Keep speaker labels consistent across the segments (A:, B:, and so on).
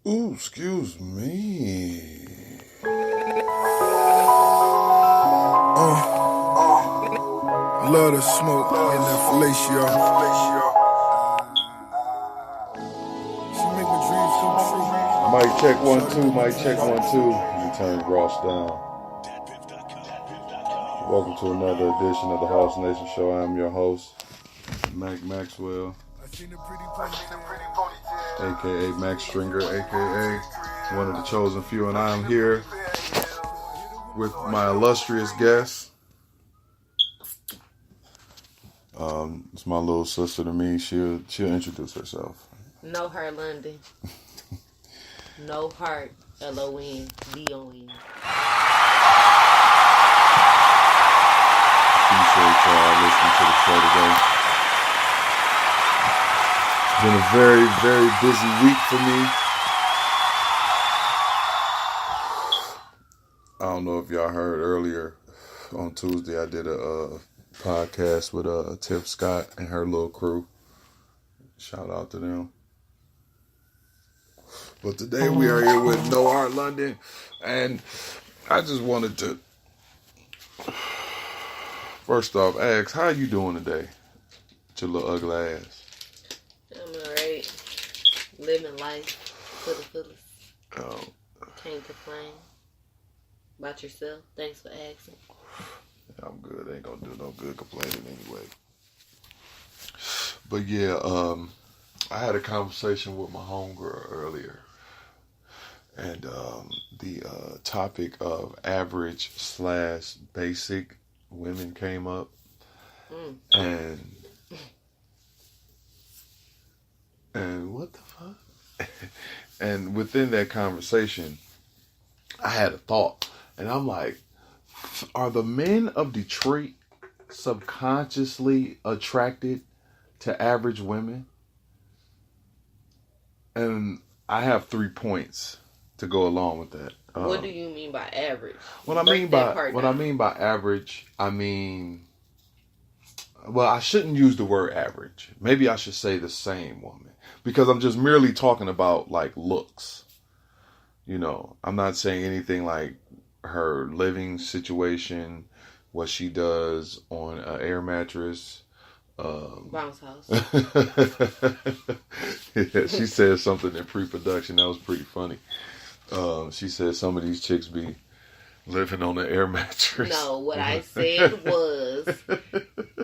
A: Ooh, excuse me.
B: I love the smoke and that fellatio. She make my dreams come true.
A: Mic check 1 2. Mic check 1 2. Let me turn Ross down. Welcome to another edition of the House Nation Show. I'm your host, Mac Maxwell, aka Max Stringer, aka one of the chosen few, and I'm here with my illustrious guest. It's my little sister to me. She'll introduce herself.
C: No Heart London. No Heart LONDON.
A: Appreciate y'all listening to the show today. It's been a very, very busy week for me. I don't know if y'all heard earlier on Tuesday I did a podcast with Tiff Scott and her little crew. Shout out to them. But today we are here with No Heart London, and I just wanted to first off ask, how you doing today with your little ugly ass?
C: I'm alright. Living life to the fullest.
A: Oh,
C: Can't complain. About yourself? Thanks for asking.
A: I'm good. Ain't gonna do no good complaining anyway. But yeah, I had a conversation with my homegirl earlier, and the topic of average / basic women came up, and what the fuck? And within that conversation, I had a thought, and I'm like, are the men of Detroit subconsciously attracted to average women? And I have 3 points to go along with that.
C: What do you mean by average?
A: What I mean by average, I mean, well, I shouldn't use the word average. Maybe I should say the same woman, because I'm just merely talking about like looks. You know, I'm not saying anything like her living situation, what she does on an air mattress.
C: Bounce house.
A: Yeah, she said something in pre-production that was pretty funny. She said some of these chicks be living on an air mattress.
C: No, what I said was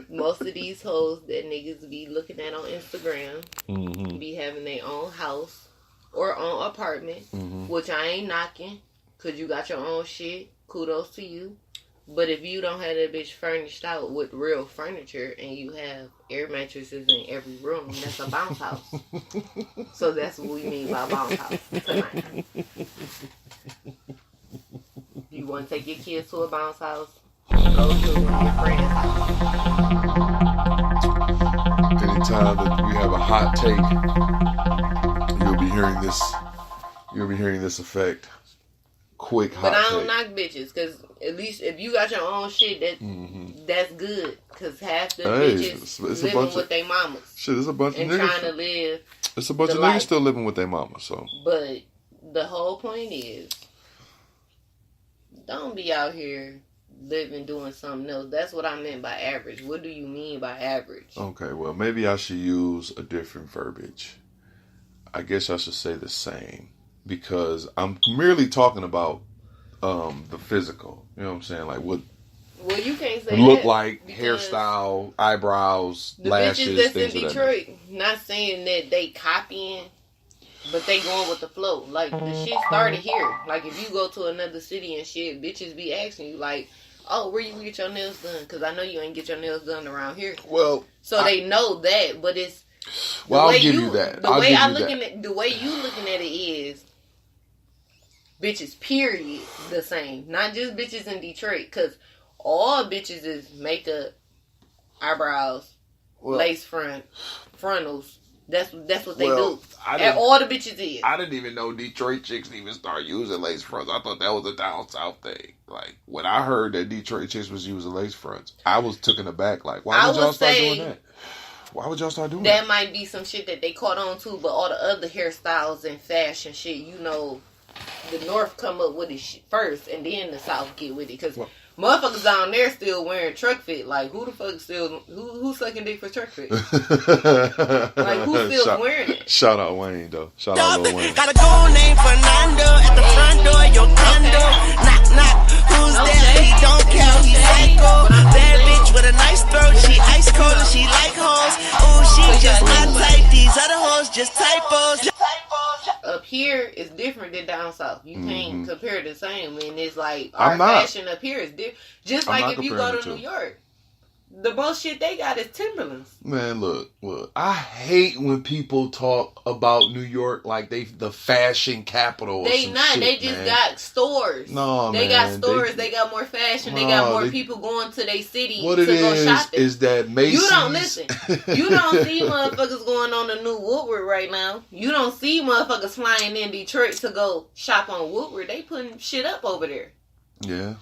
C: most of these hoes that niggas be looking at on Instagram be having their own house or own apartment, which I ain't knocking, because you got your own shit. Kudos to you. But if you don't have that bitch furnished out with real furniture and you have air mattresses in every room, that's a bounce house. So that's what we mean by bounce house tonight. You want to take your kids to a bounce house? Go to one of your friends' house.
A: Anytime that we have a hot take, you'll be hearing this. You'll be hearing this effect. Quick hot take.
C: But I don't knock bitches, because at least if you got your own shit, that's good. Because half the bitches living with their mamas.
A: Shit, there's a bunch of niggas.
C: And trying to live.
A: It's a bunch of niggas still living with their mama, so.
C: But the whole point is, don't be out here living doing something else. That's what I meant by average. What do you mean by average?
A: Okay, well, maybe I should use a different verbiage. I guess I should say the same, because I'm merely talking about the physical. You know what I'm saying? Like what
C: you can't say
A: look like, hairstyle, eyebrows,
C: the
A: lashes,
C: bitches that's
A: things
C: in Detroit, not saying that they copying, but they going with the flow. Like, the shit started here. Like, if you go to another city and shit, bitches be asking you, like, oh, where you get your nails done? Because I know you ain't get your nails done around here.
A: Well,
C: so they know that, but it's...
A: Well, I'll give you that.
C: The way you looking at it is, bitches, period, the same. Not just bitches in Detroit, because all bitches is makeup, eyebrows, lace frontals. That's what they do. And all the bitches is.
A: I didn't even know Detroit chicks even start using lace fronts. I thought that was a down south thing. Like, when I heard that Detroit chicks was using lace fronts, I was taken aback. Like, why did y'all start doing that? Why would y'all start doing
C: that? That might be some shit that they caught on to, but all the other hairstyles and fashion shit, you know, the North come up with it first, and then the South get with it. Because motherfuckers down there still wearing truck fit. Like, who the fuck still... Who's sucking dick for truck fit? Like, who still wearing it?
A: Shout out Wayne, though. Shout out Lil Wayne.
D: Got a gold name Fernando at the front door, your condo. Knock, knock. Who's there? He don't care. He's psycho. Bad bitch with a nice throat. She ice cold and she like hoes. Oh, she just not tight. These other hoes just typos.
C: Up here is different than down south. You can't compare the same. And it's like our fashion up here is different. Just like if you go to New York, the most shit they got is Timberlands.
A: Man, look. I hate when people talk about New York like they the fashion capital. Or
C: they
A: some
C: not.
A: shit,
C: they just
A: man.
C: Got stores.
A: No,
C: they
A: man.
C: got stores. They got more fashion. They got more people going to their city
A: what
C: to
A: it
C: go shopping.
A: Is that Macy's?
C: You don't listen. You don't see motherfuckers going on the new Woodward right now. You don't see motherfuckers flying in Detroit to go shop on Woodward. They putting shit up over there.
A: Yeah.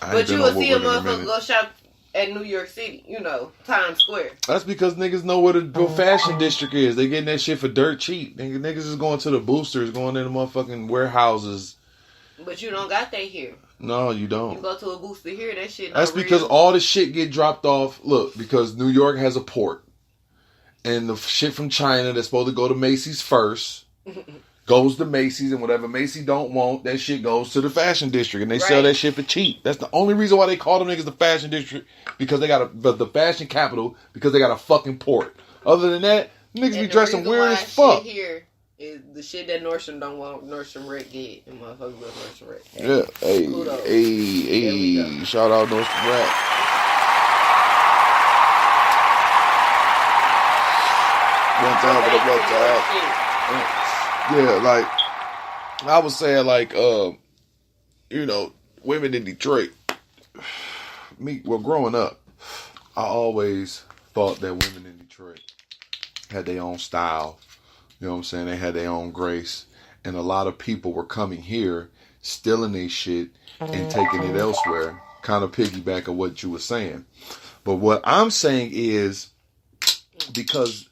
C: But you will see a motherfucker go shop at New York City, you know, Times Square.
A: That's because niggas know where the fashion district is. They getting that shit for dirt cheap. Niggas is going to the boosters, going in the motherfucking warehouses.
C: But you don't got that here.
A: No, you don't.
C: You go to a booster here, that shit.
A: That's because all the shit get dropped off. Look, because New York has a port, and the shit from China that's supposed to go to Macy's first goes to Macy's, and whatever Macy's don't want, that shit goes to the fashion district, and they sell that shit for cheap. That's the only reason why they call them niggas the fashion district, because they got the fashion capital, because they got a fucking port. Other than that, niggas be dressing weird as fuck.
C: Here is the shit that Nordstrom don't want. Nordstrom Rack get, and motherfuckers love Nordstrom Rack.
A: Yeah, hey, shout out Nordstrom Rack. One time for the one time. Yeah, like I was saying, like you know, women in Detroit. Growing up, I always thought that women in Detroit had their own style. You know what I'm saying? They had their own grace, and a lot of people were coming here, stealing their shit and taking it elsewhere. Kind of piggyback of what you were saying, but what I'm saying is because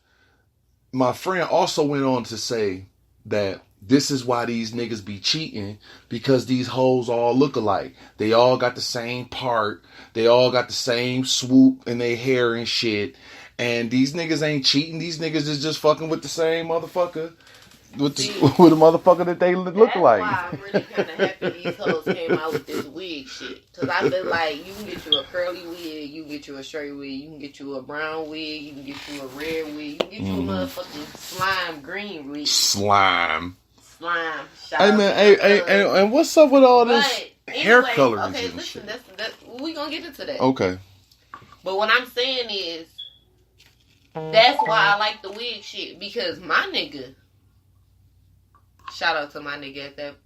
A: my friend also went on to say that this is why these niggas be cheating, because these hoes all look alike. They all got the same part. They all got the same swoop in their hair and shit. And these niggas ain't cheating. These niggas is just fucking with the same motherfucker. With the motherfucker that they look like.
C: That's why I'm really kind of happy these hoes came out with this wig shit. Because I feel like you can get you a curly wig, you can get you a straight wig, you can get you a brown wig, you can get you a red wig, you can get you a motherfucking slime green wig.
A: Slime.
C: Hey
A: man, and what's up with all this hair colorings?
C: Okay,
A: and
C: listen,
A: shit?
C: that's we gonna get into that.
A: Okay.
C: But what I'm saying is, that's why I like the wig shit, because my nigga. Shout out to my nigga at that.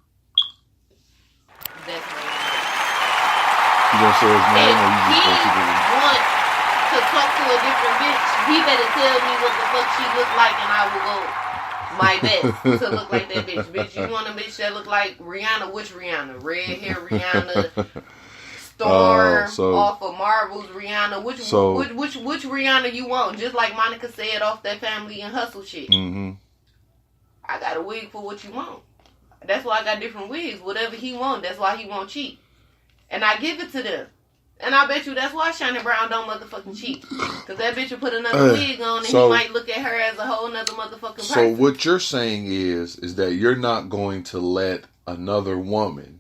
C: That's my nigga.
A: You gonna say his name, or you just gonna keep it?
C: If he wants to talk to a different bitch, he better tell me what the fuck she look like, and I will go my best to look like that bitch. Bitch, you want a bitch that look like Rihanna? Which Rihanna? Red hair Rihanna, Storm off of Marvel's Rihanna. Which Rihanna you want? Just like Monica said off that Family and Hustle shit.
A: Mm-hmm.
C: I got a wig for what you want. That's why I got different wigs. Whatever he want, that's why he won't cheat. And I give it to them. And I bet you that's why Shannon Brown don't motherfucking cheat. Because that bitch will put another wig on and he might look at her as a whole nother motherfucking person.
A: So what you're saying is that you're not going to let another woman,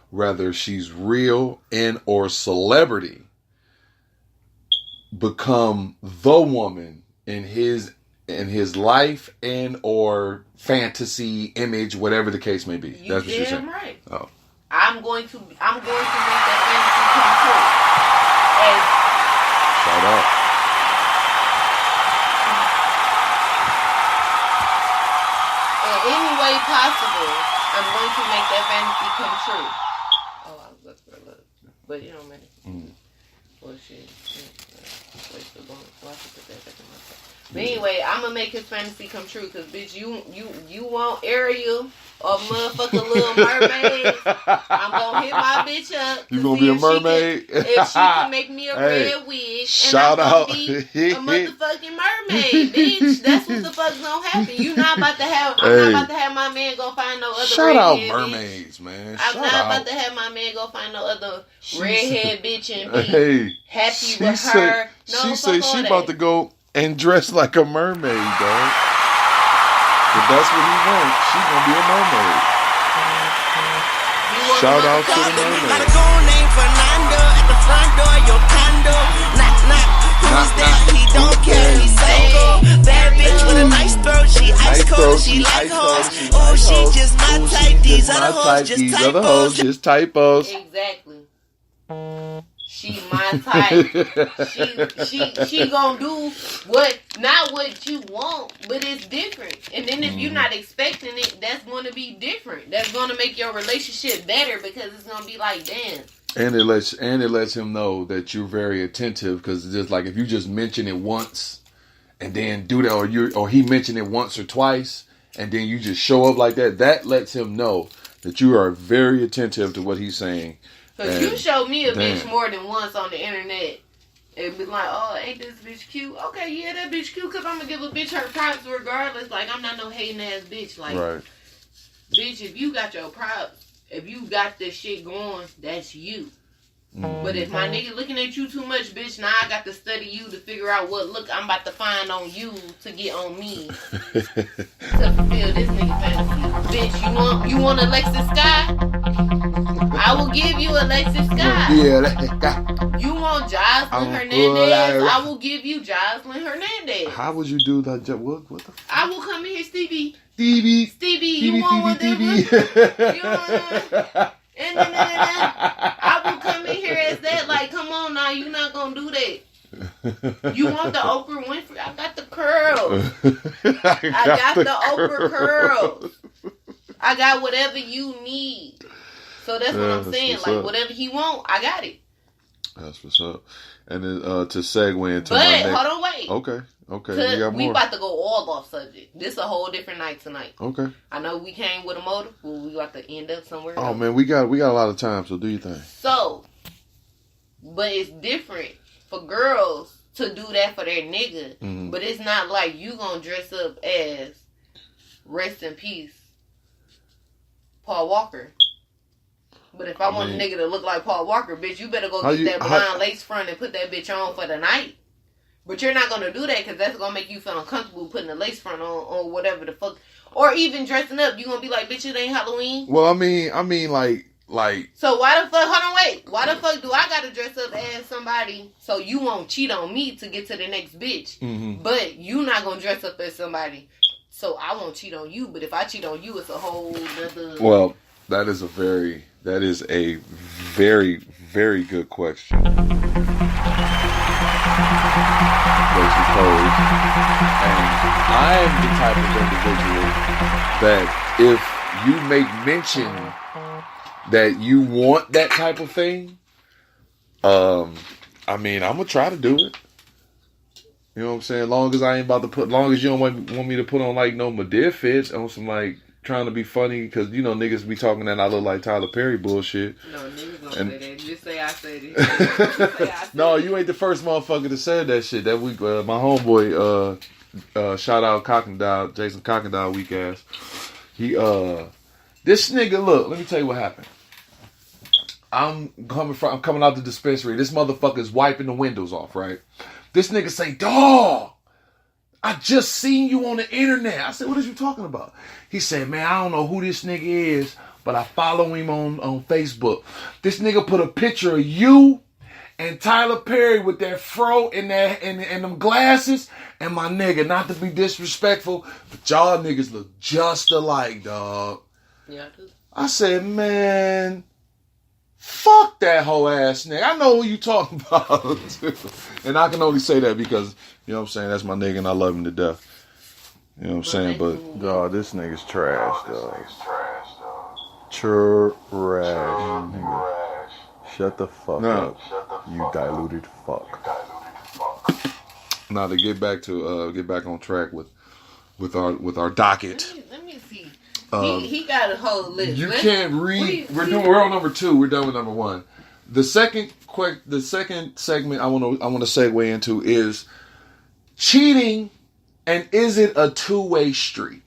A: whether she's real and or celebrity, become the woman in his life and or fantasy image, whatever the case may be. That's what you're saying.
C: Right.
A: Oh.
C: I'm going to make that fantasy come true.
A: Shout out.
C: In any way possible, I'm going to make that fantasy come true. Oh, I was looking for a look. But you know, man. Well, shit. Wait, so why should put that back in my face? But anyway, I'm gonna make his fantasy come true, cause bitch, you want Ariel or motherfucking Little Mermaid? I'm gonna hit my bitch up.
A: You gonna be a mermaid?
C: If she can make me a red wig,
A: shout
C: and I'm
A: out.
C: gonna be a motherfucking mermaid, bitch. That's what the fuck's gonna happen. You not about to have. I'm not about to have my man go find no other.
A: Shout out
C: redhead
A: mermaids,
C: bitch.
A: man.
C: I'm
A: Shout
C: not
A: out.
C: about to have my man go find no other redhead bitch and be happy
A: she
C: with
A: say,
C: her. No,
A: she
C: fuck
A: say
C: all
A: she
C: that.
A: about to go and dress like a mermaid, dog. If that's what he wants, she gonna be a mermaid. Shout out to the mermaid.
D: Got a goon named Fernando at the front door of your condo. Knock, knock. Who's that? He don't care. He's psycho. Bad bitch with a nice throat. She ice cold. She like hoes. Oh, she just my type. These other hoes just typos.
C: Exactly. She my type. She gonna do not what you want, but it's different. And then if you're not expecting it, that's gonna be different. That's gonna make your relationship better, because it's gonna be like, damn.
A: And it lets him know that you're very attentive, because it's just like if you just mention it once and then do that, or he mentioned it once or twice and then you just show up like that, that lets him know that you are very attentive to what he's saying.
C: Because you showed me a bitch more than once on the internet and be like, oh, ain't this bitch cute? Okay, yeah, that bitch cute, because I'm going to give a bitch her props regardless. Like, I'm not no hating ass bitch. Like,
A: right.
C: Bitch, if you got your props, if you got this shit going, that's you. But if my nigga looking at you too much, bitch, now I got to study you to figure out what look I'm about to find on you to get on me to fulfill this nigga fantasy. Bitch, you want Alexis Sky? I will give you Alexis Sky.
A: Yeah.
C: You want Jocelyn Hernandez? I will give you Jocelyn Hernandez.
A: How would you do that? What the fuck?
C: I will come in here, Stevie,
A: Stevie,
C: you want one of them? You want I will come in here as that. Like, come on now, you not gonna do that. You want the Oprah Winfrey? I got the curls. I got the Oprah curls. I got whatever you need. So that's what I'm saying. Like, up. Whatever he want, I got it.
A: That's what's up. And then to segue into
C: my next... hold on, wait.
A: Okay.
C: We about to go all off subject. This a whole different night tonight.
A: Okay.
C: I know we came with a motive, but we got to end up somewhere
A: else.
C: Oh
A: man, we got a lot of time, so do your thing.
C: So, but it's different for girls to do that for their nigga. Mm-hmm. But it's not like you gonna dress up as, rest in peace, Paul Walker. But if I want a nigga to look like Paul Walker, bitch, you better go get that blind lace front and put that bitch on for the night. But you're not going to do that, because that's going to make you feel uncomfortable putting a lace front on or whatever the fuck. Or even dressing up. You going to be like, bitch, it ain't Halloween?
A: Well, I mean, like.
C: So why the fuck, hold on, wait. Why the fuck do I got to dress up as somebody so you won't cheat on me to get to the next bitch? Mm-hmm. But you not going to dress up as somebody so I won't cheat on you. But if I cheat on you, it's a whole other...
A: Well, that is a very, very good question. That you posed. And I am the type of individual that if you make mention that you want that type of thing, I mean, I'm gonna try to do it. You know what I'm saying? Long as I ain't about to long as you don't want me to put on like no Madea fits on some like trying to be funny, because you know niggas be talking that I look like Tyler Perry bullshit.
C: No, niggas don't say that. Just say I said it.
A: No, you ain't the first motherfucker that said that shit. That week, my homeboy, shout out Cockendile, Jason Cockendile, weak ass. He, this nigga, look, let me tell you what happened. I'm coming out the dispensary. This motherfucker's wiping the windows off, right? This nigga say, dawg, I just seen you on the internet. I said, what are you talking about? He said, man, I don't know who this nigga is, but I follow him on Facebook. This nigga put a picture of you and Tyler Perry with that fro and them glasses. And my nigga, not to be disrespectful, but y'all niggas look just alike, dog.
C: Yeah, I do.
A: I said, man, fuck that whole ass nigga. I know who you talking about. And I can only say that because, you know what I'm saying, that's my nigga and I love him to death. You know what I'm saying? But, dog, this nigga's trash, dog. Trash, nigga. Shut the fuck up, you diluted fuck. Now to get back on track with our docket.
C: Let me see. He got a whole list.
A: You can't read. We're on number 2. We're done with number 1. The second segment I want to segue into is cheating, and is it a two-way street?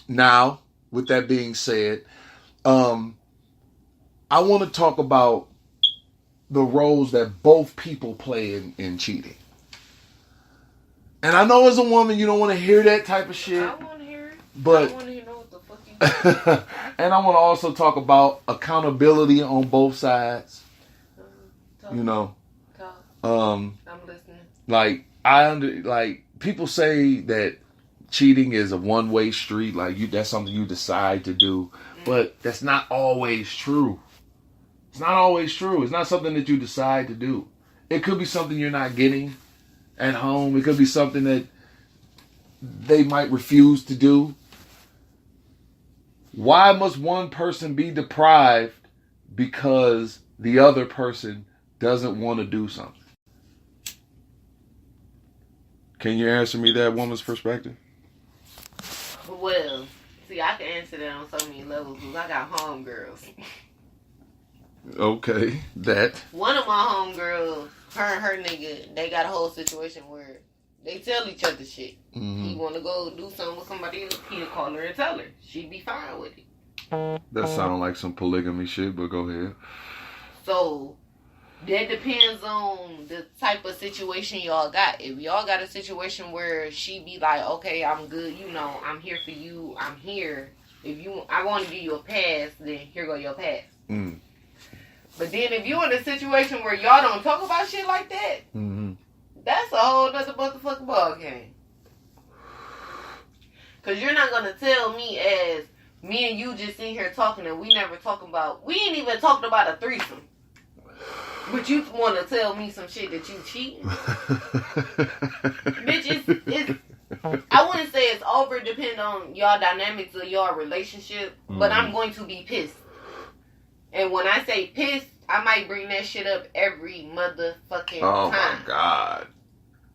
A: Now, with that being said, I want to talk about the roles that both people play in cheating. And I know as a woman you don't want to hear that type of shit.
C: I want to hear it.
A: But
C: I want to know what the fuck you
A: and I want to also talk about accountability on both sides.
C: talk,
A: You know.
C: talk.
A: I'm
C: listening.
A: Like people say that cheating is a one-way street, that's something you decide to do, but that's not always true. It's not always true. It's not something that you decide to do. It could be something you're not getting at home. It could be something that they might refuse to do. Why must one person be deprived because the other person doesn't want to do something? Can you answer me that woman's perspective?
C: Well, see, I can answer that on so many levels because I got homegirls.
A: Okay, that.
C: One of my homegirls, her and her nigga, they got a whole situation where they tell each other shit.
A: Mm-hmm.
C: He want to go do something with somebody else, he'll call her and tell her. She'd be fine with it.
A: That sounds like some polygamy shit, but go ahead.
C: So, that depends on the type of situation y'all got. If y'all got a situation where she be like, okay, I'm good, I'm here for you, I'm here. I want to give you a pass, then here go your pass.
A: Mm.
C: But then if you in a situation where y'all don't talk about shit like that,
A: Mm-hmm.
C: that's a whole nother motherfucking ball game. Cause you're not gonna tell me as me and you just in here talking and we ain't even talked about a threesome. But you want to tell me some shit that you cheating? Bitch, it's I wouldn't say it's over, depending on y'all dynamics of y'all relationship, but I'm going to be pissed. And when I say pissed, I might bring that shit up every motherfucking time.
A: Oh my God.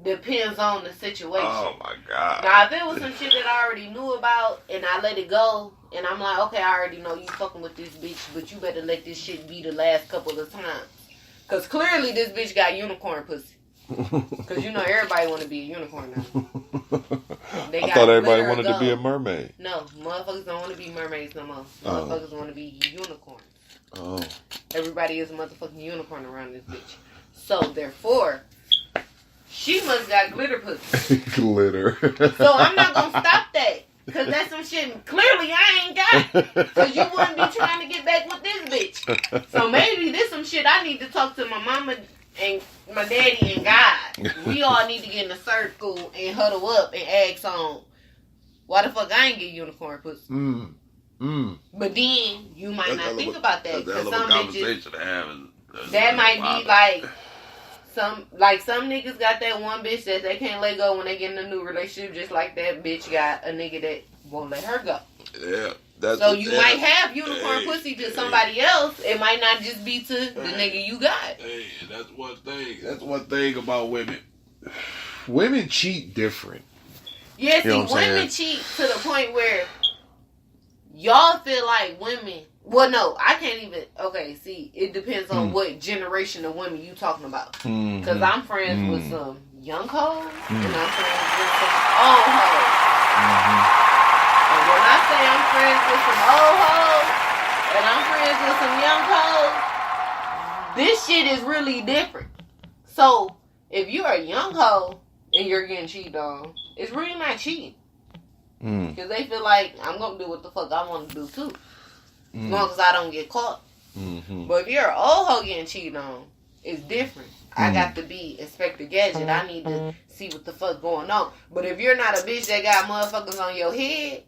C: Depends on the situation.
A: Oh my God.
C: Now, if it was some shit that I already knew about and I let it go, and I'm like, okay, I already know you fucking with this bitch, but you better let this shit be the last couple of times. Because clearly this bitch got unicorn pussy. Because everybody want to be a unicorn now.
A: I thought everybody wanted to be a mermaid.
C: No, motherfuckers don't want to be mermaids no more. Motherfuckers want to be unicorns.
A: Oh.
C: Everybody is a motherfucking unicorn around this bitch. So, therefore, she must got glitter pussy.
A: Glitter.
C: So, I'm not going to stop that. Because that's some shit clearly I ain't got. Because you wouldn't be trying to get back with this bitch. So, maybe this some shit I need to talk to my mama and my daddy and God. We all need to get in a circle and huddle up and ask on, why the fuck I ain't get unicorn pussy? But then you might not think about that because some bitches that might be like some niggas got that one bitch that they can't let go when they get in a new relationship, just like that bitch got a nigga that won't let her go.
A: Yeah.
C: So you might have unicorn pussy to somebody else. It might not just be to the nigga you got.
A: Hey, that's one thing. That's one thing about women. Women cheat different.
C: Yeah, see, women cheat to the point where y'all feel like women. Well, no, I can't even. Okay, see, it depends on what generation of women you talking about. Because I'm friends with some young hoes, and I'm friends with some old hoes. And when I say I'm friends with some old hoes, and I'm friends with some young hoes, this shit is really different. So, if you're a young hoe and you're getting cheated on, it's really not cheating. Because they feel like, I'm going to do what the fuck I want to do too. As long as I don't get caught. But if you're an old hoe getting cheated on, it's different. I got to be Inspector Gadget. I need to see what the fuck going on. But if you're not a bitch that got motherfuckers on your head,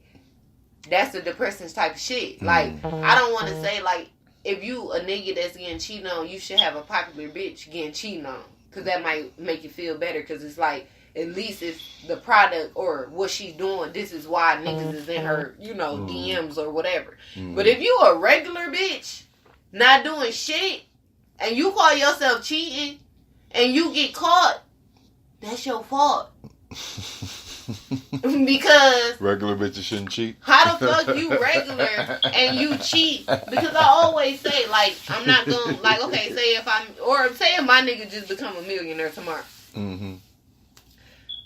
C: that's a depressing type of shit. Like, I don't want to say, like, if you a nigga that's getting cheated on, you should have a popular bitch getting cheated on. Because that might make you feel better. Because it's like, at least if the product or what she's doing, this is why niggas is in her, DMs or whatever. But if you a regular bitch, not doing shit, and you call yourself cheating, and you get caught, that's your fault. Because
A: regular bitches shouldn't cheat.
C: How the fuck you regular and you cheat? Because I always say, like, I'm not gonna, like, okay, say if my nigga just become a millionaire tomorrow.
A: Mm-hmm.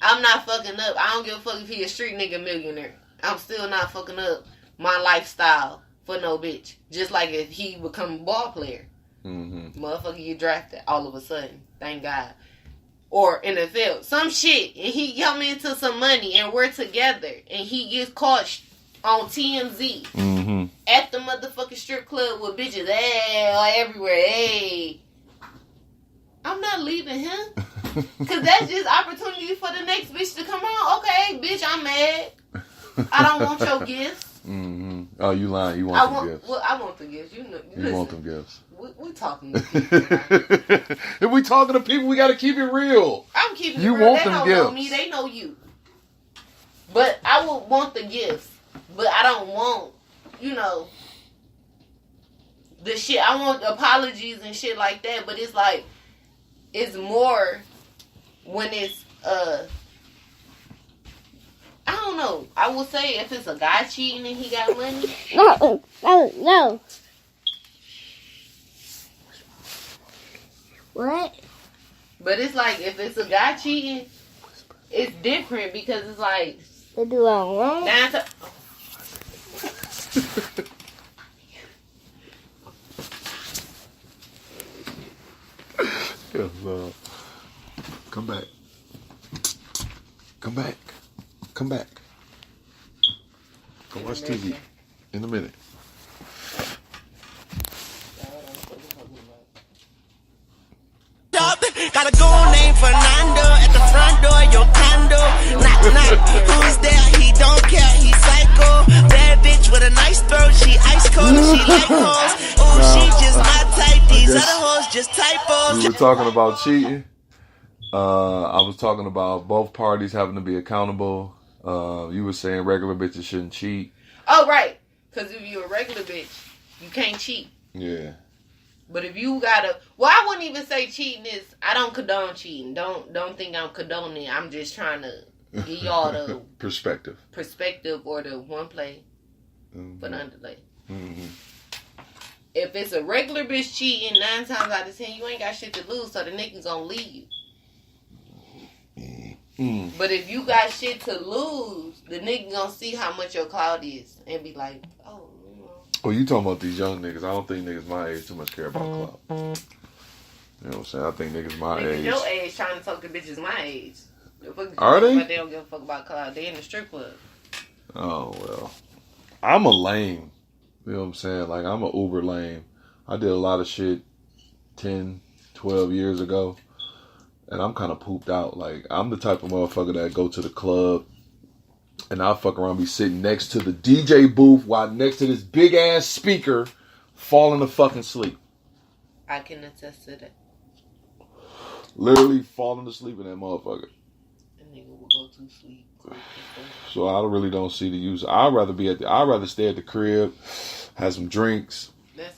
C: I'm not fucking up. I don't give a fuck if he a street nigga millionaire. I'm still not fucking up my lifestyle for no bitch. Just like if he become a ball player.
A: Mm-hmm.
C: Motherfucker get drafted all of a sudden. Thank God. Or NFL, some shit, and he come into some money, and we're together, and he gets caught on TMZ at the motherfucking strip club with bitches everywhere. Hey, I'm not leaving him, cause that's just opportunity for the next bitch to come on. Okay, bitch, I'm mad. I don't want your gifts.
A: Mm-hmm. Oh, you lying? You want the gifts?
C: Well, I want the gifts. You know,
A: you want them gifts.
C: We talking to people.
A: If we talking to people, we got to keep it real.
C: I'm keeping it
A: you
C: real.
A: Want
C: they
A: them
C: don't
A: gifts.
C: know me. They know you. But I would want the gifts. But I don't want, the shit. I want apologies and shit like that. But it's like, it's more when it's, I don't know. I would say if it's a guy cheating and he got money.
E: No. What?
C: But it's like, if it's a guy cheating, it's different because it's like...
E: They do wrong.
A: Come back. Come back. Come back. Go watch TV. In a minute.
D: Got a goon named Fernando at the front door of your condo. Knock, knock, who's there? He don't care, he psycho. Bad bitch with a nice throat, she ice cold and she like hoes. Oh, she just my type, these other hoes just typos.
A: We were talking about cheating. I was talking about both parties having to be accountable. You were saying regular bitches shouldn't cheat.
C: Oh, right. Because if you're a regular bitch, you can't cheat.
A: Yeah.
C: But if you gotta, I wouldn't even say cheating is. I don't condone cheating. Don't think I'm condoning. I'm just trying to give y'all the
A: perspective
C: or the one play for the underlay.
A: Mm-hmm.
C: If it's a regular bitch cheating, 9 times out of 10 you ain't got shit to lose, so the nigga's gonna leave. But if you got shit to lose, the nigga gonna see how much your clout is and be like, oh.
A: Well, you talking about these young niggas. I don't think niggas my age too much care about clout. You know what I'm saying? I think niggas my age.
C: Your age trying to talk to bitches my age.
A: Are they?
C: But they don't give a fuck about clout. They in the strip club.
A: Oh, well. I'm a lame. You know what I'm saying? Like, I'm a uber lame. I did a lot of shit 10, 12 years ago. And I'm kind of pooped out. Like, I'm the type of motherfucker that go to the club and I'll fuck around be sitting next to the DJ booth while next to this big ass speaker falling to fucking sleep.
C: I can attest to that.
A: Literally falling to sleep in that motherfucker.
C: That nigga will go to sleep.
A: So I really don't see the use. I'd rather stay at the crib, have some drinks,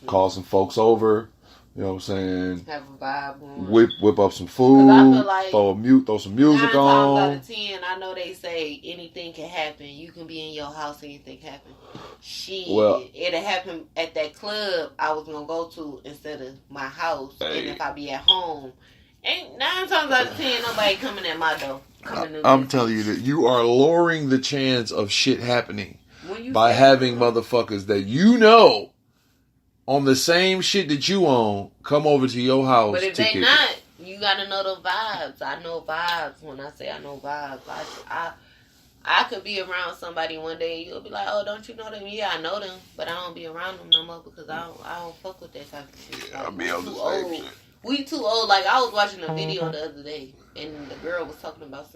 A: call some folks over. You know what I'm saying?
C: Have a vibe on.
A: Whip up some food.
C: I feel like
A: throw some music
C: 9
A: on.
C: times out of 10, I know they say anything can happen. You can be in your house, anything can happen. Shit, it'll happen at that club I was gonna go to instead of my house. Hey. And if I be at home, ain't 9 times out of 10 nobody coming at my door.
A: I'm telling you that you are lowering the chance of shit happening by having motherfuckers that you know on the same shit that you own come over to your house.
C: But if they not, you gotta know the vibes. I know vibes. When I say I know vibes, I could be around somebody one day and you'll be like, oh, don't you know them? Yeah, I know them, but I don't be around them no more because I don't fuck with that type of shit.
A: Yeah,
C: like,
A: I be on the same shit.
C: We too old. Like, I was watching a video the other day and the girl was talking about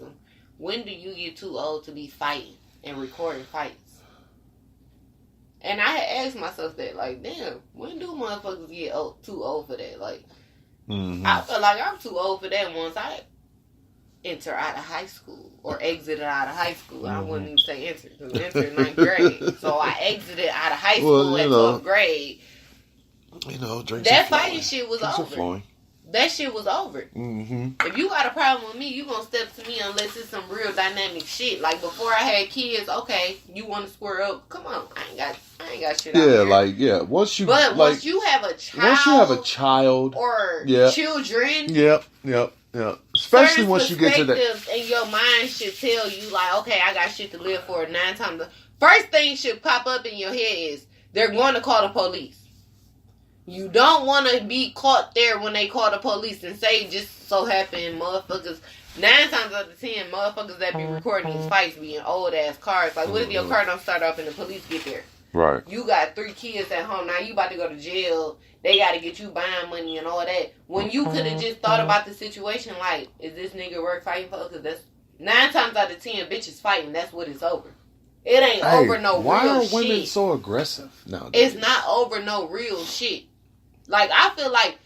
C: when do you get too old to be fighting and recording fights? And I had asked myself that, like, damn, when do motherfuckers get too old for that? Like, I feel like I'm too old for that once I enter out of high school or exited out of high school. I wouldn't even say enter, because enter in 9th grade. So I exited out of high school at 12th grade.
A: You know, drinks
C: that fighting shit was over. that shit was over.
A: Mm-hmm.
C: If you got a problem with me, you gonna step to me unless it's some real dynamic shit. Like before I had kids, okay, you want to square up? Come on, I ain't got shit.
A: Yeah, like once you
C: once you have a child, or children,
A: yep. Especially once you get to that,
C: and your mind should tell you like, okay, I got shit to live for. 9 times. First thing should pop up in your head is they're going to call the police. You don't want to be caught there when they call the police and say just so happen motherfuckers. 9 times out of 10, motherfuckers that be recording these fights be in old ass cars. Like, what if your car don't start up and the police get there?
A: Right.
C: You got 3 kids at home now. You about to go to jail. They got to get you buying money and all that. When you could have just thought about the situation, like, is this nigga worth fighting for? Because that's 9 times out of 10, bitches fighting. That's what it's over. It ain't over no real shit.
A: Why are women so aggressive nowadays?
C: It's not over no real shit. Like, I feel like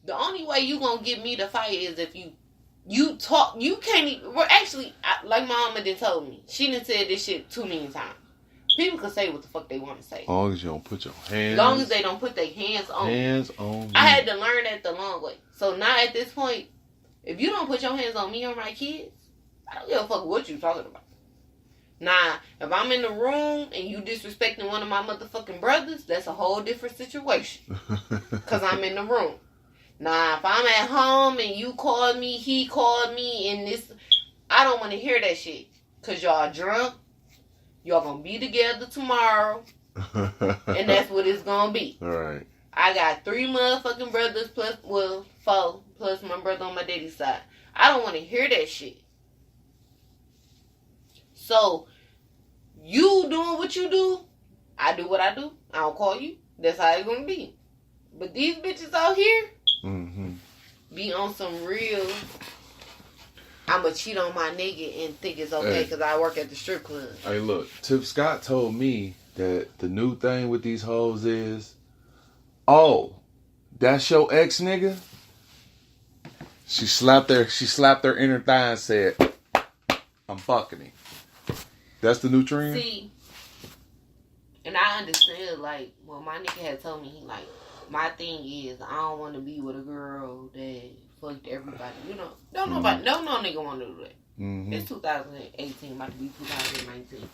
C: the only way you gonna get me to fight is if you talk. You can't even. Well, actually, like my mama done told me, she done said this shit too many times. People can say what the fuck they want to say.
A: As long as you don't put your hands.
C: As long as they don't put their hands on
A: me.
C: I had to learn that the long way. So now at this point, if you don't put your hands on me or my kids, I don't give a fuck what you talking about. Nah, if I'm in the room and you disrespecting one of my motherfucking brothers, that's a whole different situation. Because I'm in the room. Nah, if I'm at home and you called me, he called me, and this, I don't want to hear that shit. Because y'all drunk. Y'all going to be together tomorrow. And that's what it's going to be.
A: All right.
C: I got 3 motherfucking brothers plus, 4 plus my brother on my daddy's side. I don't want to hear that shit. So, you doing what you do, I do what I do. I don't call you. That's how it's gonna be. But these bitches out here be on some real, I'ma cheat on my nigga and think it's okay because I work at the strip club.
A: Hey, look, Tip Scott told me that the new thing with these hoes is, oh, that's your ex nigga? She slapped her inner thigh and said, I'm fucking him. That's the new trend?
C: See, and I understand, like, well, my nigga had told me, he like, my thing is, I don't want to be with a girl that fucked everybody. You know, no nigga want to do that. It's 2018, about to be 2019.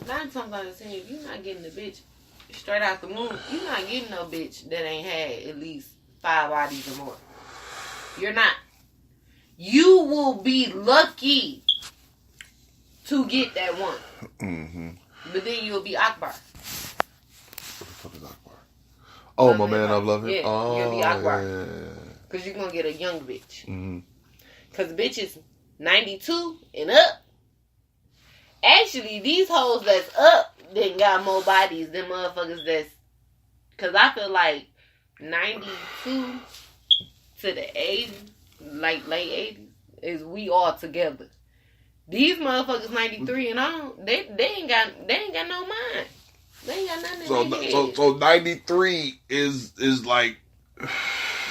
C: 9 times out of 10, if you're not getting the bitch straight out the womb, you're not getting no bitch that ain't had at least 5 bodies or more. You're not. You will be lucky to get that one. But then you'll be Akbar.
A: What the fuck is Akbar? Oh, my man, I love him.
C: Yeah,
A: oh,
C: you'll be Akbar.
A: Yeah.
C: Because you're going to get a young bitch. Because bitches 92 and up. Actually, these hoes that's up didn't got more bodies than motherfuckers that's... Because I feel like 92 to the 80s, like late 80s, is we all together. These motherfuckers 93 and on, they ain't got no mind. They ain't got nothing in their head.
A: So 93 is like,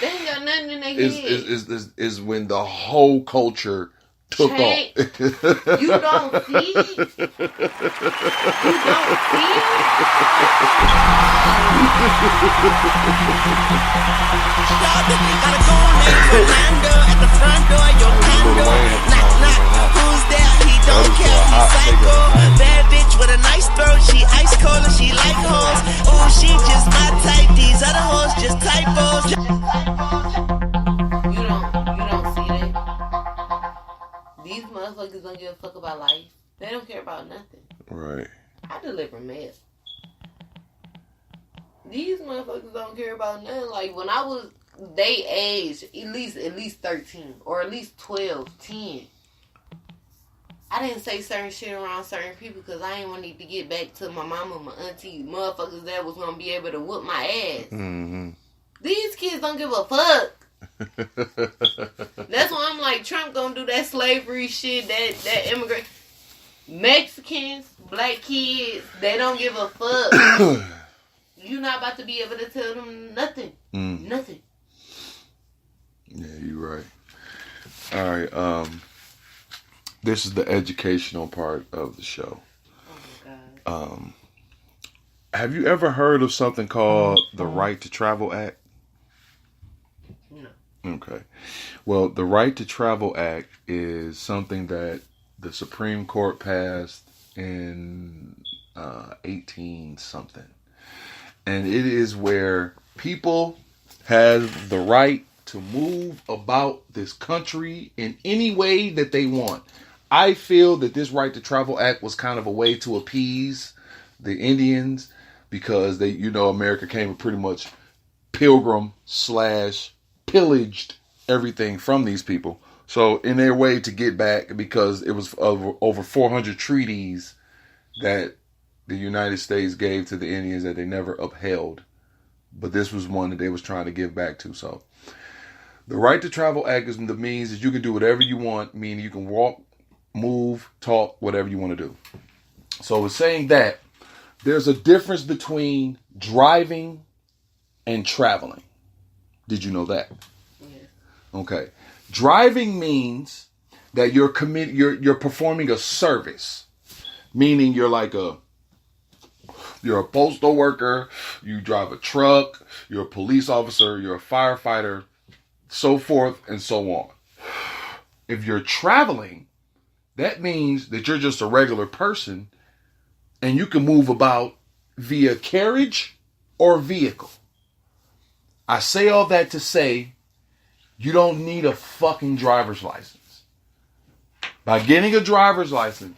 C: they ain't got nothing in their head.
A: Is when the whole culture took off.
C: You don't see? You don't
D: Gotta go late Fernando at the front door, your condo. Knock, knock, who's there? He don't care, he psycho. Bad bitch with a nice throat, she ice cold and she like hoes. Oh, she just my type, these other hoes just typos.
C: You don't see that? These motherfuckers don't give a fuck about life. They don't care about nothing.
A: Right.
C: I deliver mess. These motherfuckers don't care about nothing. Like, when I was, they age at least 13 or at least 12, 10. I didn't say certain shit around certain people because I ain't want to get back to my mama, my auntie, motherfuckers that was going to be able to whoop my ass. These kids don't give a fuck. That's why I'm like, Trump gonna do that slavery shit, that immigrant. Mexicans, black kids, they don't give a fuck. You're not about to be able to tell them nothing. Nothing.
A: Yeah, you're right. All right. This is the educational part of the show.
C: Oh my God.
A: Have you ever heard of something called the Right to Travel Act? Okay. Well, the Right to Travel Act is something that the Supreme Court passed in 18 something. And it is where people have the right to move about this country in any way that they want. I feel that this Right to Travel Act was kind of a way to appease the Indians because they, America came and pretty much pillaged everything from these people. So in their way to get back, because it was over 400 treaties that the United States gave to the Indians that they never upheld. But this was one that they was trying to give back to. So the Right to Travel Act is the means that you can do whatever you want, meaning you can walk, move, talk, whatever you want to do. So it's saying that there's a difference between driving and traveling. Did you know that?
C: Yeah.
A: Okay. Driving means that you're performing a service, meaning you're a postal worker, you drive a truck, you're a police officer, you're a firefighter, so forth and so on. If you're traveling, that means that you're just a regular person and you can move about via carriage or vehicle. I say all that to say you don't need a fucking driver's license. By getting a driver's license,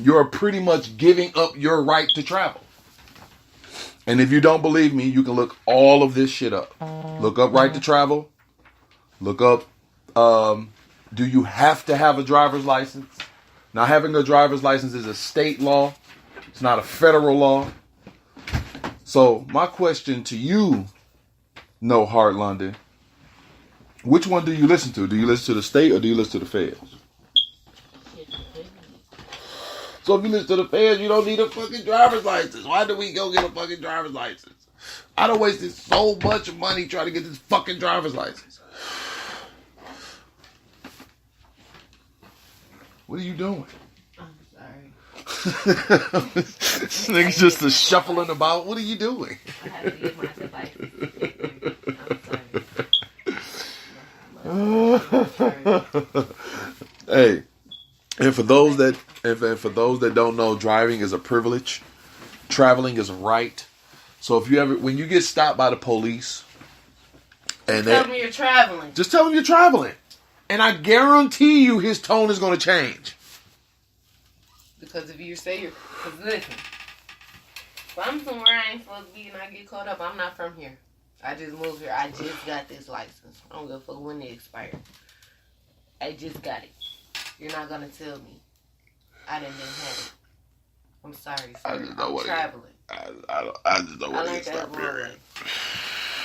A: you're pretty much giving up your right to travel. And if you don't believe me, you can look all of this shit up. Look up right to travel. Look up, do you have to have a driver's license? Now, having a driver's license is a state law. It's not a federal law. So my question to you, No Heart London, which one do you listen to? Do you listen to the state or do you listen to the feds? So if you listen to the feds, you don't need a fucking driver's license. Why do we go get a fucking driver's license? I done wasted so much money trying to get this fucking driver's license. What are you doing?
C: I'm sorry.
A: This nigga's just a shuffling about. What are you doing?
C: I had to get myself license.
A: Hey, and for those that don't know, driving is a privilege. Traveling is a right. So if when you get stopped by the police, and
C: tell them you're traveling.
A: Just tell them you're traveling, and I guarantee you his tone is going to change.
C: Because if you say you're, because listen, if I'm somewhere I ain't supposed to be and I get caught up, I'm not from here. I just moved here. I just got this license. I don't give a fuck when it expired. I just got it. You're not gonna tell me I didn't have it. I'm sorry, sir.
A: I just know what
C: traveling.
A: I just know what it is.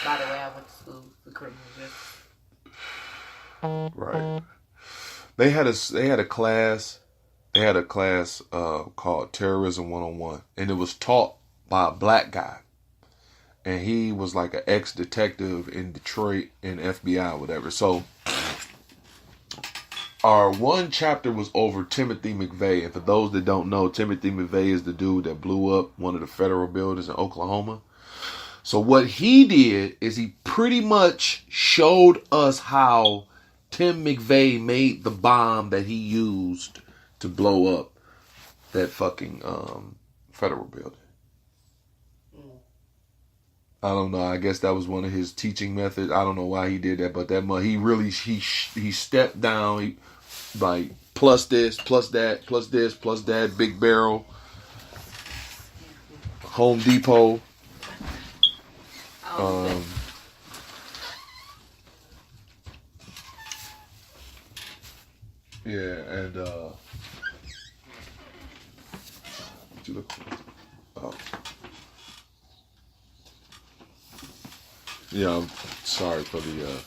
C: By the way, I went to school for criminal justice.
A: Right. They had a class. They had a class called Terrorism 101, and it was taught by a black guy. And he was like an ex-detective in Detroit in FBI or whatever. So our one chapter was over Timothy McVeigh. And for those that don't know, Timothy McVeigh is the dude that blew up one of the federal buildings in Oklahoma. So what he did is he pretty much showed us how Tim McVeigh made the bomb that he used to blow up that fucking federal building. I don't know. I guess that was one of his teaching methods. I don't know why he did that, but he stepped down. He, like plus this, plus that, plus this, plus that. Big Barrel, Home Depot. Yeah, and what you look for? Oh. Yeah, I'm sorry for the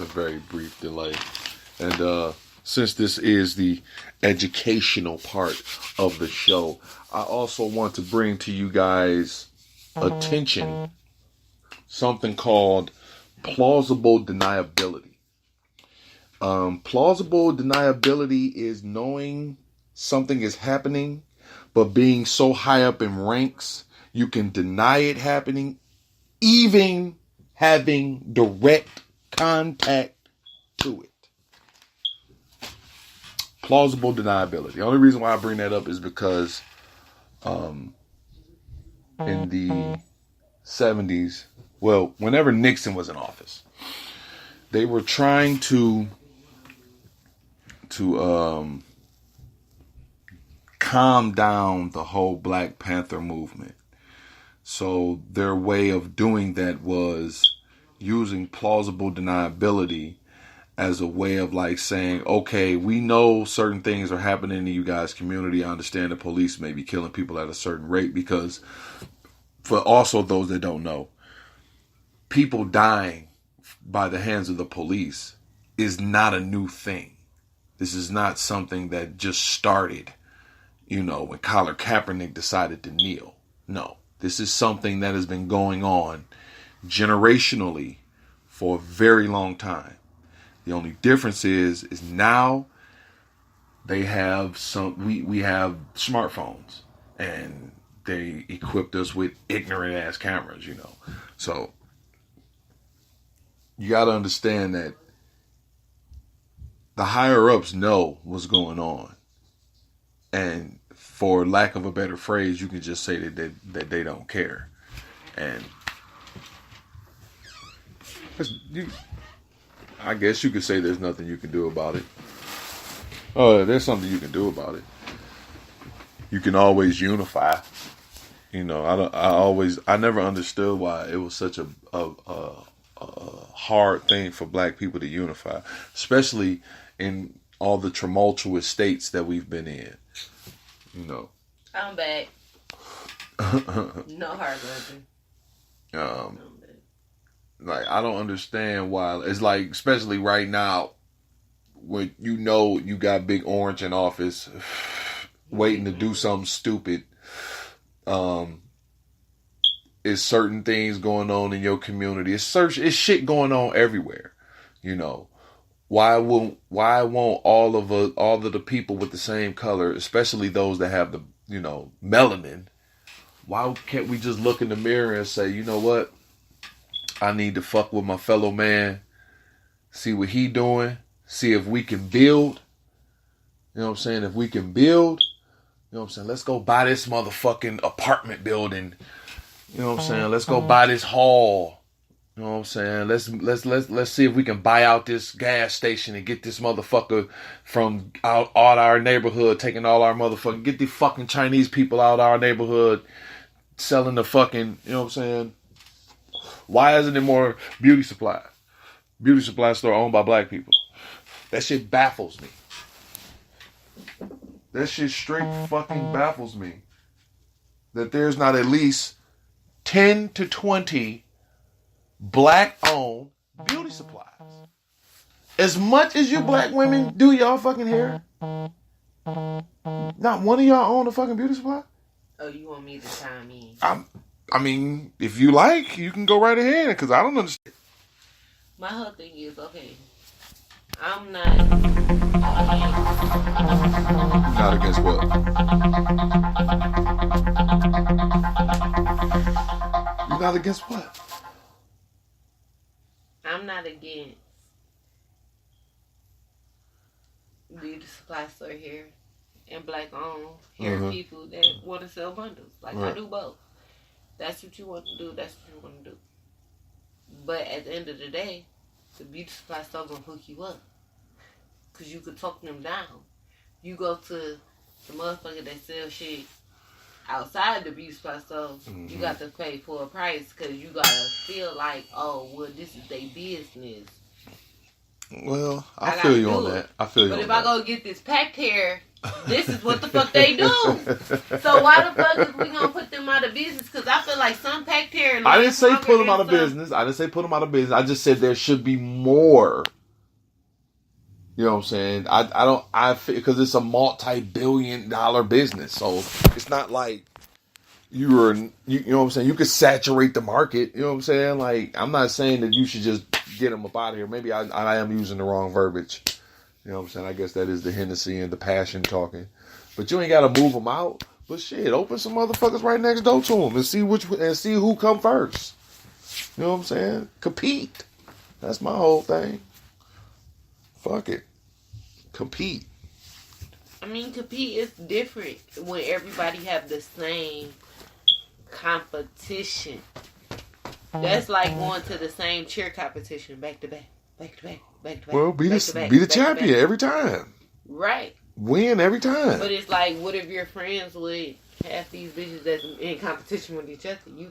A: very brief delay. And since this is the educational part of the show, I also want to bring to you guys attention something called plausible deniability. Plausible deniability is knowing something is happening, but being so high up in ranks, you can deny it happening, even having direct contact to it. Plausible deniability. The only reason why I bring that up is because in the 70s, well, whenever Nixon was in office, they were trying to calm down the whole Black Panther movement. So their way of doing that was using plausible deniability as a way of like saying, okay, we know certain things are happening in you guys' community. I understand the police may be killing people at a certain rate, because for also those that don't know, people dying by the hands of the police is not a new thing. This is not something that just started, when Colin Kaepernick decided to kneel. No, this is something that has been going on generationally for a very long time. The only difference is now they have we have smartphones, and they equipped us with ignorant ass cameras, So you got to understand that the higher ups know what's going on, and for lack of a better phrase, you can just say that they don't care, and I guess you could say there's nothing you can do about it. Oh, there's something you can do about it. You can always unify. I never understood why it was such a hard thing for Black people to unify, especially in all the tumultuous states that we've been in.
C: I'm back. No hard working.
A: Like, I don't understand why. It's like, especially right now, when you got Big Orange in office, waiting to do something stupid. It's certain things going on in your community. It's shit going on everywhere. Why won't all of the people with the same color, especially those that have the melanin, why can't we just look in the mirror and say, you know what? I need to fuck with my fellow man, see what he doing, see if we can build. You know what I'm saying? If we can build, let's go buy this motherfucking apartment building. You know what I'm saying? Let's go buy this hall. You know what I'm saying? Let's see if we can buy out this gas station and get this motherfucker from out our neighborhood, taking all our motherfucking, get the fucking Chinese people out our neighborhood, selling the fucking, you know what I'm saying? Why isn't there more beauty supply? Beauty supply store owned by Black people. That shit baffles me. That shit straight fucking baffles me. That there's not at least 10 to 20 Black-owned beauty supplies. As much as you Black women do y'all fucking hair, not one of y'all own a fucking beauty supply?
C: Oh, you want me to chime in?
A: I mean, if you like, you can go right ahead, because I don't understand.
C: My whole thing is, okay, I'm not
A: against what? You're not against what?
C: I'm not against beauty supply store here and Black-owned hair people that want to sell bundles. Like, I do both. That's what you want to do. That's what you want to do. But at the end of the day, the beauty supply store gonna hook you up, cause you could talk them down. You go to the motherfucker that sell shit outside the beauty supply store, you got to pay for a price, cause you gotta feel like, oh, well, this is their business.
A: Well, I feel you on that. I feel you on that.
C: But if I go get this packed hair, this is what the fuck they do. So why the fuck is we gonna put them out of business? Because I feel like some packed hair.
A: I didn't say put them out of business. I just said there should be more. You know what I'm saying? I because it's a multi-billion-dollar business, so it's not like you know what I'm saying? You could saturate the market. You know what I'm saying? Like, I'm not saying that you should just get them up out of here. Maybe I am using the wrong verbiage. You know what I'm saying? I guess that is the Hennessy and the passion talking. But you ain't got to move them out. But shit, open some motherfuckers right next door to them and see who come first. You know what I'm saying? Compete. That's my whole thing. Fuck it. Compete.
C: I mean, compete is different when everybody have the same competition. That's like going to the same cheer competition back to back, back to back, back to back.
A: Well, be the champion every time.
C: Right.
A: Win every time.
C: But it's like, what if you're friends with half these bitches that's in competition with each other? You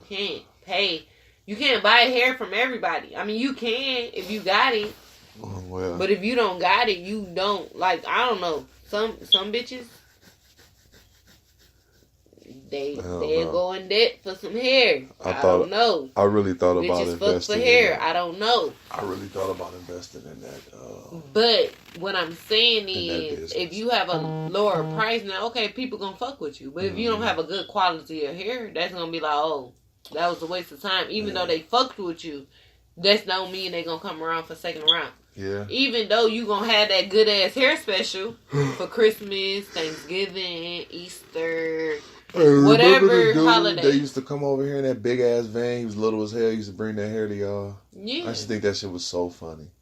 C: can't buy hair from everybody. I mean, you can if you got it.
A: Oh, well.
C: But if you don't got it, you don't. Like, I don't know. Some bitches, they'll go in debt for some hair. I don't know.
A: I really thought about
C: bitches
A: investing
C: fuck for hair. I don't know.
A: I really thought about investing in that.
C: But what I'm saying is, if you have a lower price now, okay, people gonna fuck with you. But if you don't have a good quality of hair, that's gonna be like, oh, that was a waste of time. Even though they fucked with you, that don't mean they gonna come around for second round.
A: Yeah.
C: Even though you gonna have that good ass hair special for Christmas, Thanksgiving, Easter, whatever holiday.
A: They used to come over here in that big ass van. He was little as hell. He used to bring that hair to y'all.
C: Yeah.
A: I just think that shit was so funny.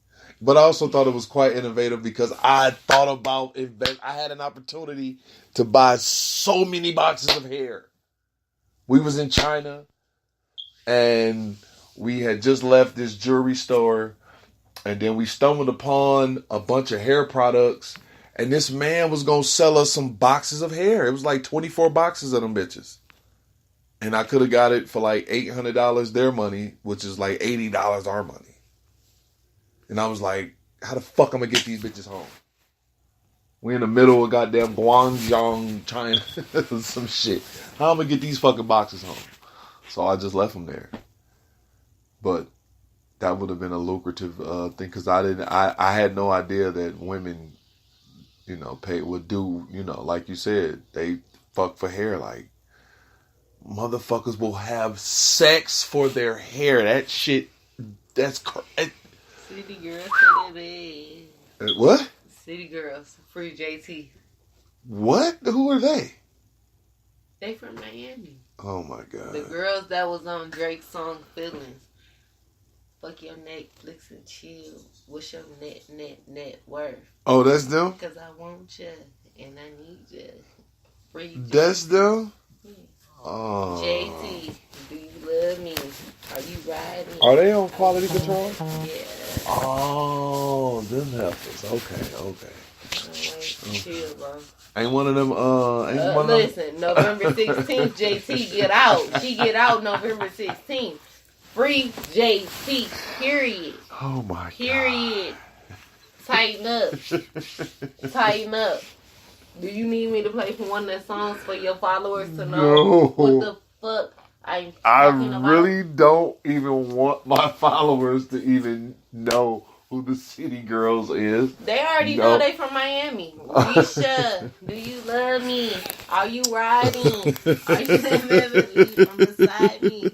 A: But I also thought it was quite innovative because I thought about I had an opportunity to buy so many boxes of hair. We was in China and we had just left this jewelry store. And then we stumbled upon a bunch of hair products. And this man was going to sell us some boxes of hair. It was like 24 boxes of them bitches. And I could have got it for like $800 their money, which is like $80 our money. And I was like, how the fuck I'm going to get these bitches home? We in the middle of goddamn Guangzhou, China. Some shit. How am I going to get these fucking boxes home? So I just left them there. But that would have been a lucrative thing because I had no idea that women, would do, like you said, they fuck for hair. Like, motherfuckers will have sex for their hair. That shit, that's crazy.
C: City girls for the
A: What?
C: City girls, free JT.
A: What? Who are they?
C: They from Miami.
A: Oh my God.
C: The girls that was on Drake's song Feelings. Fuck your Netflix and chill. What's your net worth?
A: Oh, that's them?
C: Because I want you and I need you. Free
A: That's them?
C: Yeah.
A: Oh.
C: JT, do you love me? Are you riding?
A: Are they on quality control?
C: Yeah.
A: Oh, them heifers. Okay.
C: Chill, bro.
A: Ain't one of them,
C: listen, November 16th, JT get out. She get out November 16th. Free JT, period.
A: Oh my God.
C: Period. Tighten up. Tighten up. Do you need me to play for one of the songs for your followers to know what the fuck I'm talking about?
A: I really don't even want my followers to even know who the City Girls is.
C: They already know they from Miami. Risha, do you love me? Are you riding? Are you living from beside me?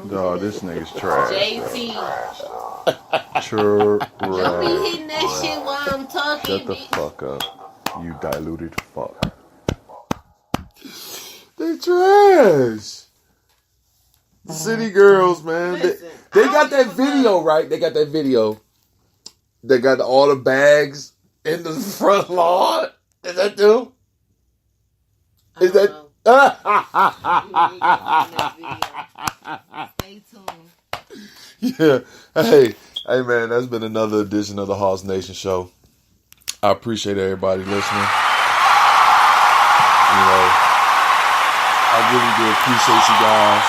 A: No, this nigga's trash.
C: JT.
A: Trash.
C: Don't be hitting that shit while I'm talking.
A: Shut the fuck up, you diluted fuck. They trash. The City Girls, man.
C: Listen,
A: they got that video, right? They got that video. They got all the bags in the front lawn. Is that them? Is that?
C: Stay tuned.
A: Yeah. Hey, man, that's been another edition of the Hoss Nation Show. I appreciate everybody listening. I really do appreciate you guys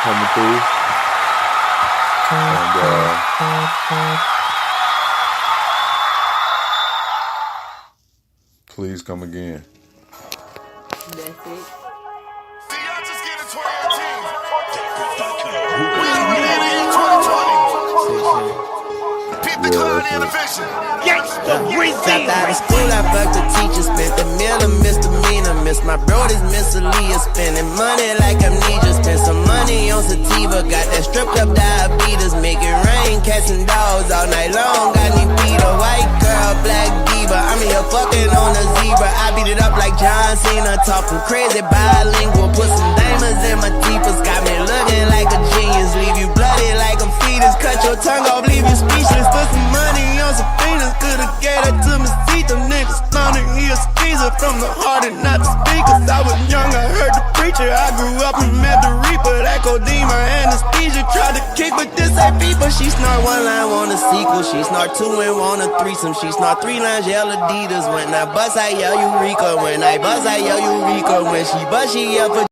A: coming through. And please come again.
C: That's it.
B: See, y'all just get in 2018. We already in 2020. Peep the clown and the vision.
D: Dropped out of school, I fucked the teacher. Spent the meal of misdemeanor. Miss my brothers, Miss Aaliyah. Spending money like amnesia. Spent some money on sativa. Got that stripped up diabetes. Make it rain, catching dogs all night long. Got me beat a white girl, black diva. I'm here fucking on a zebra. I beat it up like John Cena. Talking crazy bilingual. Put some diamonds in my teeth. Got me looking like a genius. Leave you bloody like a fetus. Cut your tongue off, leave you turn up the speakers. I was young, I heard the preacher. I grew up and met the reaper. That codeine, my anesthesia. Tried to kick, but this ain't people. She snort one line, want a sequel. She snort two and want a threesome. She snort three lines, yell Adidas. When I bust, I yell Eureka. When I bust, I yell Eureka. When she bust, she yell for